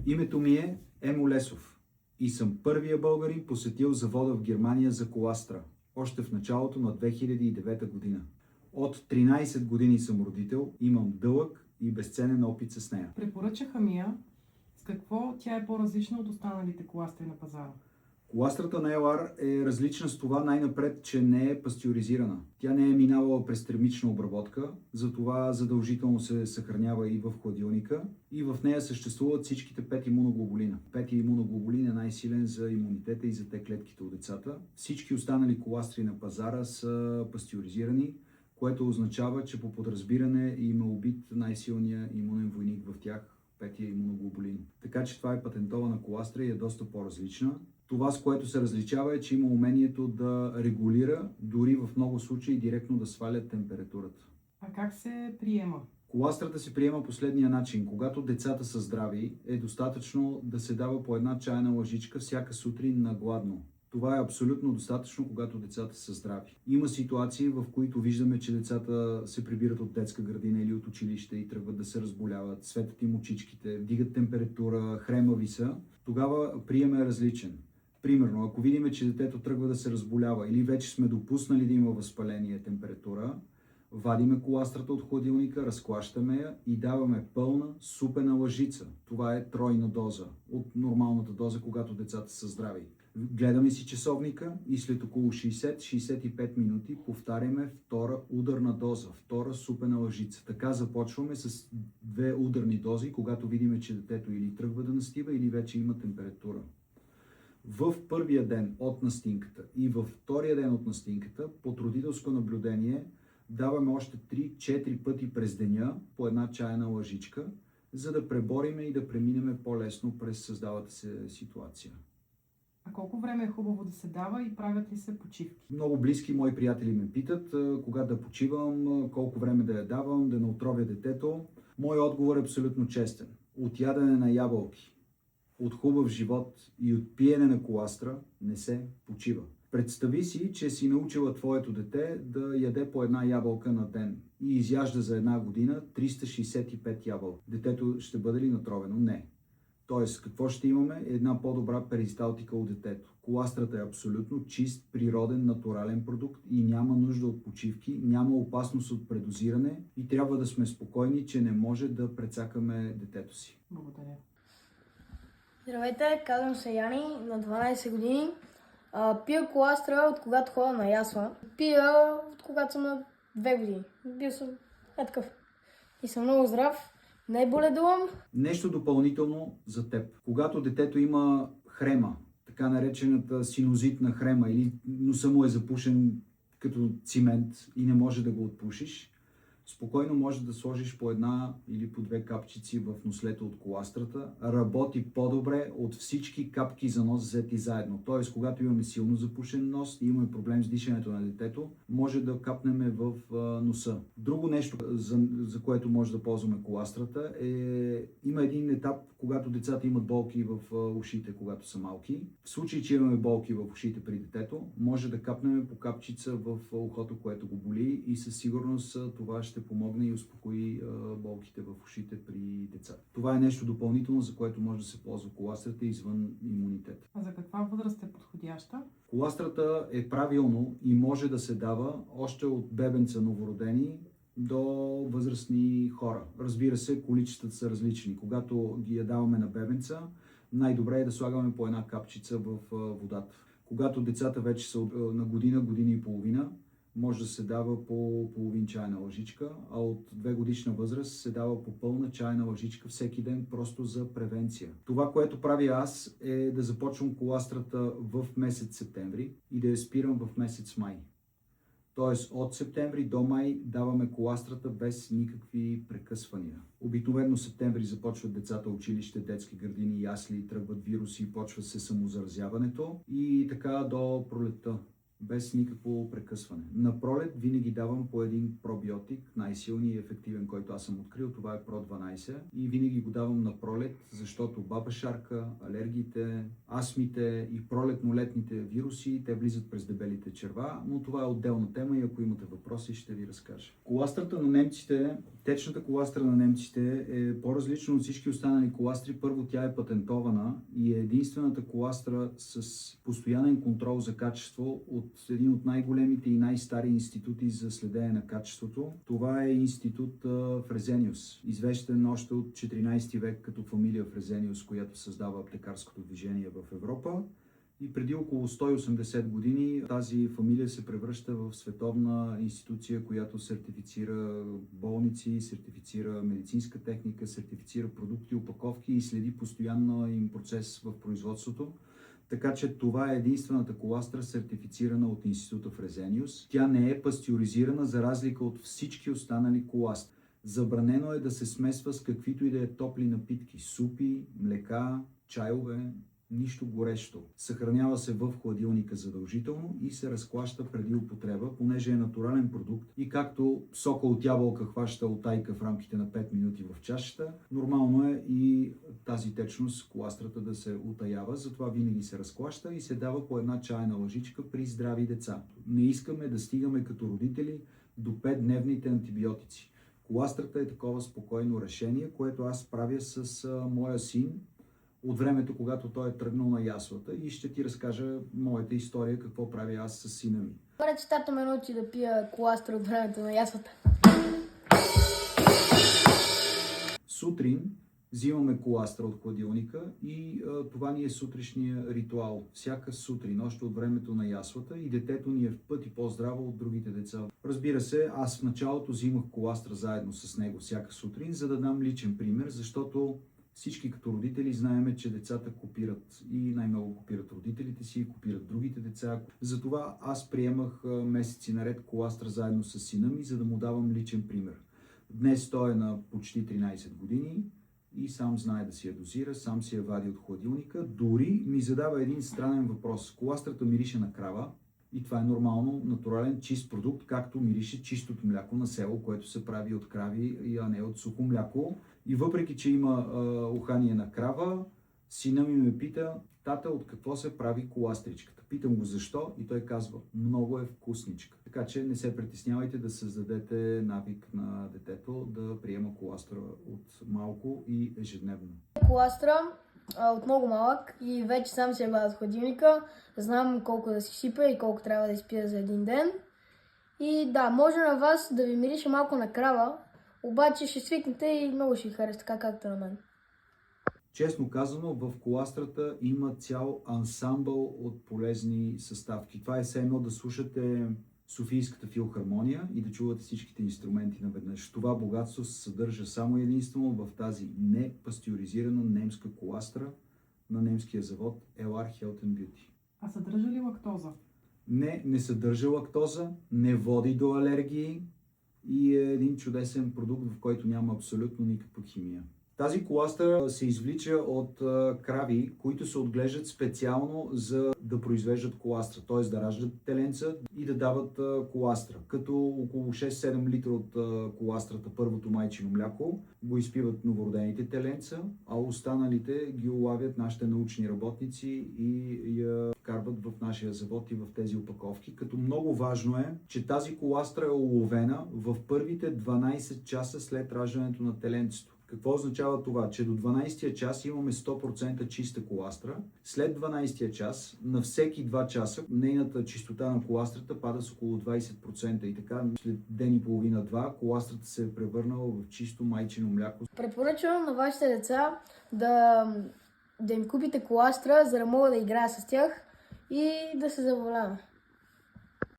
Името ми е Емо Лесов и съм първия българин посетил завода в Германия за коластра, още в началото на 2009 година. От 13 години съм родител, имам дълъг и безценен опит с нея. Препоръчаха ми я. С какво тя е по-различна от останалите коластри на пазара? Коластрата на Елар е различна с това най-напред, че не е пастьоризирана. Тя не е минавала през термична обработка, затова задължително се съхранява и в хладилника и в нея съществуват всичките 5 имуноглобулина. 5 имуноглобулин е най-силен за имунитета и за те клетките от децата. Всички останали коластри на пазара са пастьоризирани, което означава, че по подразбиране има убит най-силният имунен войник в тях, 5-я имуноглобулин. Така че това е патентована коластра и е доста по-различна. Това, с което се различава, е, че има умението да регулира, дори в много случаи директно да сваля температурата. А как се приема? Коластрата се приема последния начин. Когато децата са здрави, е достатъчно да се дава по една чайна лъжичка всяка сутрин на гладно. Това е абсолютно достатъчно, когато децата са здрави. Има ситуации, в които виждаме, че децата се прибират от детска градина или от училище и тръгват да се разболяват, светят им очичките, вдигат температура, хремави са. Тогава приемът е различен. Примерно, ако видим, че детето тръгва да се разболява или вече сме допуснали да има възпаление, температура, вадиме коластрата от хладилника, разклащаме я и даваме пълна супена лъжица. Това е тройна доза от нормалната доза, когато децата са здрави. Гледаме си часовника и след около 60-65 минути повтаряме втора ударна доза, втора супена лъжица. Така започваме с 2 ударни дози, когато видим, че детето или тръгва да настива, или вече има температура. В първия ден от настинката и във втория ден от настинката под родителско наблюдение даваме още 3-4 пъти през деня по една чайна лъжичка, за да пребориме и да преминем по-лесно през създалата се ситуация. А колко време е хубаво да се дава и правят ли се почивки? Много близки мои приятели ме питат кога да почивам, колко време да я давам, да не отровя детето. Моят отговор е абсолютно честен. От ядене на ябълки, от хубав живот и от пиене на коластра не се почива. Представи си, че си научила твоето дете да яде по една ябълка на ден и изяжда за една година 365 ябълки. Детето ще бъде ли натровено? Не. Тоест, какво ще имаме? Една по-добра перисталтика от детето. Коластрата е абсолютно чист, природен, натурален продукт и няма нужда от почивки, няма опасност от предозиране и трябва да сме спокойни, че не може да прецакаме детето си. Благодаря. Здравейте, казвам се Яни, на 12 години. Пия коластра от когато ходя на ясла. Пия от когато съм на 2 години. Бил съм такъв. И съм много здрав. Не боледувам. Нещо допълнително за теб. Когато детето има хрема, така наречената синузитна хрема, или носа му е запушен като цимент и не може да го отпушиш, спокойно може да сложиш по една или по 2 капчици в нослето от коластрата. Работи по-добре от всички капки за нос взети заедно. Тоест, когато имаме силно запушен нос и имаме проблем с дишането на детето, може да капнем в носа. Друго нещо, за което може да ползваме коластрата е... Има един етап, когато децата имат болки в ушите, когато са малки. В случай, че имаме болки в ушите при детето, може да капнем по капчица в ухото, което го боли и със сигурност това ще помогне и успокои болките в ушите при децата. Това е нещо допълнително, за което може да се ползва коластрата извън имунитет. А за каква възраст е подходяща? Коластрата е правилно и може да се дава още от бебенца новородени до възрастни хора. Разбира се, количествата са различни. Когато ги я даваме на бебенца, най-добре е да слагаме по една капчица в водата. Когато децата вече са на година, година и половина, може да се дава по половин чайна лъжичка, а от 2 годишна възраст се дава по пълна чайна лъжичка всеки ден, просто за превенция. Това, което правя аз, е да започвам коластрата в месец септември и да я спирам в месец май. Тоест от септември до май даваме коластрата без никакви прекъсвания. Обикновено септември започват децата училище, детски градини, ясли, тръгват вируси, почва се самозаразяването и така до пролетта. без никакво прекъсване. На пролет винаги давам по един пробиотик, най-силният и ефективен, който аз съм открил. Това е Pro 12 и винаги го давам на пролет, защото баба шарка, алергиите, астмите и пролетно-летните вируси, те влизат през дебелите черва, но това е отделна тема и ако имате въпроси, ще ви разкажа. Коластрата на немците, течната коластра на немците е по-различна от всички останали коластри. Първо, тя е патентована и е единствената коластра с постоянен контрол за качество от един от най-големите и най-стари институти за следене на качеството. Това е институт Фрезениус, известен още от 14 век като фамилия Фрезениус, която създава аптекарското движение в Европа. И преди около 180 години тази фамилия се превръща в световна институция, която сертифицира болници, сертифицира медицинска техника, сертифицира продукти, опаковки и следи постоянно им процес в производството. Така че това е единствената коластра, сертифицирана от института Фрезениус. Тя не е пастеризирана, за разлика от всички останали коластри. Забранено е да се смесва с каквито и да е топли напитки, супи, млека, чайове, нищо горещо. Съхранява се в хладилника задължително и се разклаща преди употреба, понеже е натурален продукт и както сока от ябълка хваща утайка в рамките на 5 минути в чашата, нормално е и тази течност, коластрата да се утаява, затова винаги се разклаща и се дава по една чайна лъжичка при здрави деца. Не искаме да стигаме като родители до 5-дневните антибиотици. Коластрата е такова спокойно решение, което аз правя с моя син от времето, когато той е тръгнал на яслата и ще ти разкажа моята история, какво правя аз с сина ми. Добре, че тата ме научи да пия коластра от времето на яслата. Сутрин взимаме коластра от хладилника и това ни е сутрешния ритуал. Всяка сутрин, още от времето на яслата и детето ни е в пъти по-здраво от другите деца. Разбира се, аз в началото взимах коластра заедно с него всяка сутрин, за да дам личен пример, защото всички като родители знаеме, че децата копират и най-много копират родителите си, копират другите деца. Затова аз приемах месеци наред коластра заедно с сина ми, за да му давам личен пример. Днес той е на почти 13 години и сам знае да си я дозира, сам си я вади от хладилника. Дори ми задава един странен въпрос. Коластрата мирише на крава и това е нормално, натурален, чист продукт, както мирише чистото мляко на село, което се прави от крави, а не от сухо мляко. И въпреки, че има ухание на крава, сина ми ме пита: тата, от какво се прави коластричката? Питам го защо и той казва: много е вкусничка. Така че не се притеснявайте да създадете навик на детето да приема коластра от малко и ежедневно. Коластра от много малък и вече сам се вадя от хладилника. Знам колко да си сипя и колко трябва да изпия за един ден. И да, може на вас да ви мирише малко на крава, обаче ще свикнете и много ще ви хареса, така както на мен. Честно казано, в коластрата има цял ансамбъл от полезни съставки. Това е все едно да слушате Софийската филхармония и да чувате всичките инструменти наведнъж. Това богатство се съдържа само единствено в тази непастеризирана немска коластра на немския завод LR Health and Beauty. А съдържа ли лактоза? Не съдържа лактоза, не води до алергии и е един чудесен продукт, в който няма абсолютно никаква химия. Тази коластра се извлича от крави, които се отглеждат специално за да произвеждат коластра, т.е. да раждат теленца и да дават коластра. Като около 6-7 литра от коластрата, първото майчино мляко, го изпиват новородените теленца, а останалите ги улавят нашите научни работници и я вкарват в нашия завод и в тези опаковки. Като много важно е, че тази коластра е уловена в първите 12 часа след раждането на теленцето. Какво означава това? Че до 12-тия час имаме 100% чиста коластра. След 12-тия час, на всеки 2 часа, нейната чистота на коластрата пада с около 20%. И така, след ден и половина-два, коластрата се е превърнала в чисто майчино мляко. Препоръчвам на вашите деца да им купите коластра, за да могат да играят с тях и да се забавляваме.